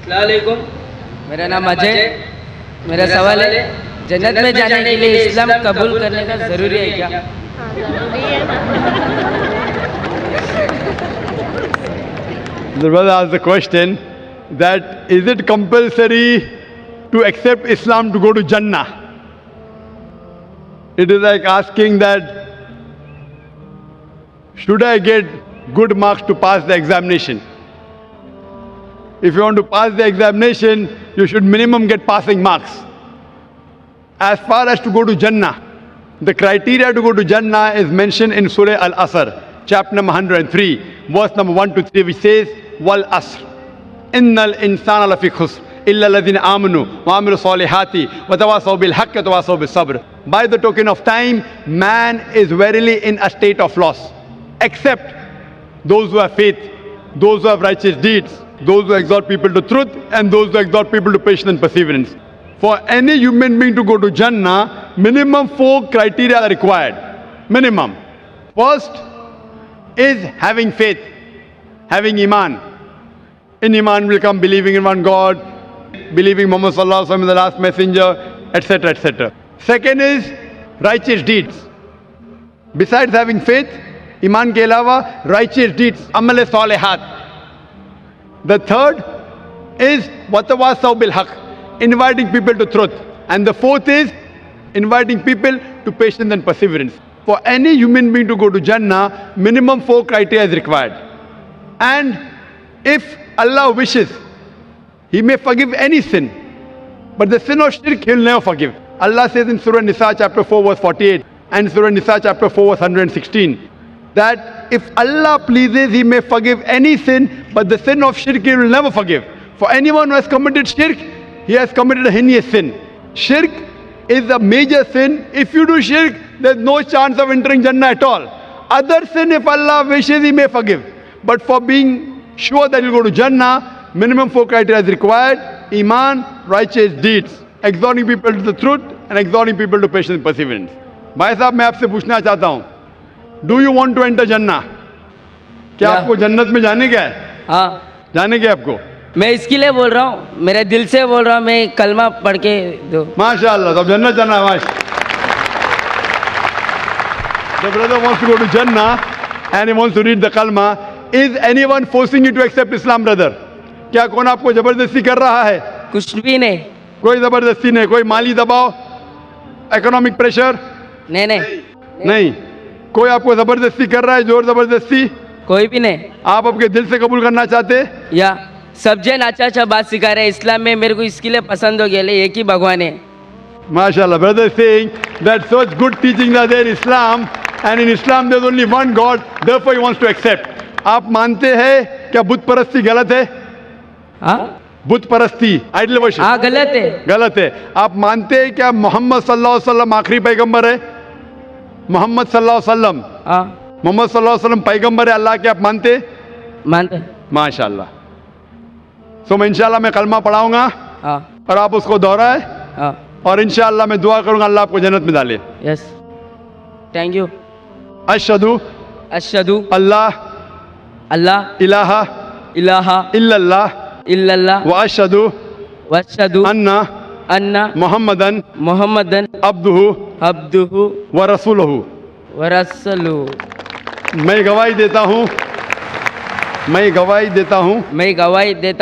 अस्सलाम वालेकुम, मेरा नाम अजय। मेरा सवाल है, जन्नत में जाने के लिए इस्लाम कबूल करने का ज़रूरी है क्या? The brother asked the question that is it compulsory to accept Islam to go to Jannah? It is like asking that should I get good marks to pass the examination? If you want to pass the examination, you should minimum get passing marks. As far as to go to Jannah, the criteria to go to Jannah is mentioned in Surah Al-Asr, chapter number 103, verse number 1 to 3, which says, Wal Asr, Innal insana lafi khusr, illa alladhina amanu wa amilu salihati wa tawasaw bil haqqi wa tawasaw bis sabr. By the token of time, man is verily in a state of loss, except those who have faith, those who have righteous deeds, those who exhort people to truth, and those who exhort people to patience and perseverance. For any human being to go to Jannah, minimum 4 criteria are required. Minimum. First is having faith, having Iman. In Iman will come believing in one God, believing Muhammad sallallahu alaihi wasallam is the last messenger, etc., etc. Second is righteous deeds. Besides having faith, Iman ke alawa, righteous deeds, amal salihat. The third is watawasaw bil haqq, inviting people to truth. And the fourth is inviting people to patience and perseverance. For any human being to go to Jannah, minimum 4 criteria is required. And if Allah wishes, He may forgive any sin. But the sin of shirk, He'll never forgive. Allah says in Surah Nisa chapter 4 verse 48 and Surah Nisa chapter 4 verse 116 that if Allah pleases, He may forgive any sin, but the sin of shirk He will never forgive. For anyone who has committed shirk, he has committed a heinous sin. Shirk is a major sin. If you do shirk, there's no chance of entering Jannah at all. Other sin, if Allah wishes, He may forgive. But for being sure that you'll go to Jannah, minimum 4 criteria is required: Iman, righteous deeds, exhorting people to the truth, and exhorting people to patience and perseverance. भाई साहब, मैं आपसे पूछना चाहता हूँ, do you want to enter जन्ना? क्या आपको जन्नत में जाने क्या है? हाँ, जाने क्या आपको? मैं इसके लिए बोल रहा हूँ, मेरे दिल से बोल रहा हूँ, मैं कलमा पढ़ के दो। माशाअल्लाह, तो जन्नत जाना है। The brother wants to go to Jannah and he wants to read the kalma. Is anyone forcing you to accept Islam, brother? क्या कौन आपको जबरदस्ती कर रहा है? कुछ भी नहीं, कोई जबरदस्ती नहीं, कोई माली दबाव, इकोनॉमिक प्रेशर नहीं, कोई आपको जबरदस्ती कर रहा है, जोर जबरदस्ती? कोई भी नहीं। आप आपके दिल से कबूल करना चाहते? या सब जन अच्छा बात सिखा रहे हैं इस्लाम में, मेरे को इसके लिए पसंद हो गया, एक ही भगवान है। माशाल्लाह, brother is saying that such good teachings are there in Islam, and in Islam there's only one God, therefore he wants to accept. आप मानते हैं क्या बुत परस्ती गलत है? हाँ, बुत परस्ती, आइडल वर्शिप, हाँ गलत है, गलत है। आप मानते हैं क्या मोहम्मद सल्लल्लाहु अलैहि वसल्लम आखिरी पैगंबर है? मोहम्मद सल्लल्लाहु अलैहि वसल्लम, हाँ, मोहम्मद सल्लल्लाहु अलैहि वसल्लम पैगंबर है अल्लाह के, आप मानते? मानते। माशाल्लाह। सो मैं इंशाल्लाह मैं कलमा पढ़ाऊंगा, हाँ, और आप उसको दोहराए, हाँ, और इंशाल्लाह मैं दुआ करूंगा अल्लाह आपको जन्नत में डाले। Yes, thank you. अशहदु अल्लाह इलाहा इल्लल्लाह इल्लल्लाह व अशहदु अन्ना मुहम्मदन अब्दुहु व रसूलुहु। मैं गवाही देता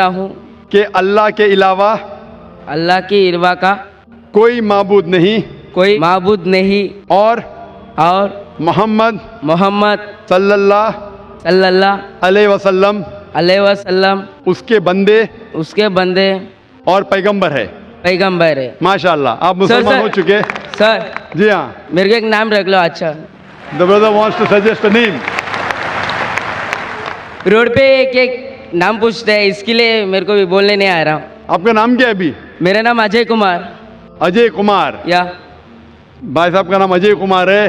हूँ कि अल्लाह के अलावा का कोई माबूद नहीं और मोहम्मद सल्लल्लाहु अलैहि वसल्लम उसके बंदे और पैगंबर है। माशाअल्लाह, आप मुसलमान हो चुके? सर जी हाँ। मेरे को एक नाम रख लो। अच्छा, The brother wants to suggest a name. Road पे एक नाम पूछते हैं, इसके लिए मेरे को भी बोलने नहीं आ रहा। आपका नाम क्या है अभी? मेरा नाम अजय कुमार। या भाई साहब का नाम अजय कुमार है,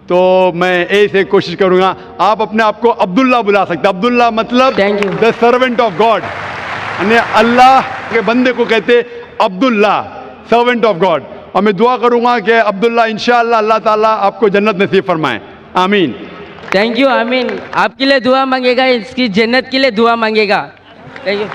तो मैं ऐसे कोशिश करूंगा। आप अपने आप को अब्दुल्ला बुला सकते। अब्दुल्ला मतलब द सर्वेंट ऑफ गॉड, यानी अल्लाह के बंदे को कहते अब्दुल्ला, सर्वेंट ऑफ गॉड। और मैं दुआ करूंगा कि अब्दुल्ला इंशाअल्लाह अल्लाह ताला आपको जन्नत नसीब फरमाए। आमीन। थैंक यू, आमीन। आपके लिए दुआ मांगेगा, इसकी जन्नत के लिए दुआ मांगेगा। Thank you.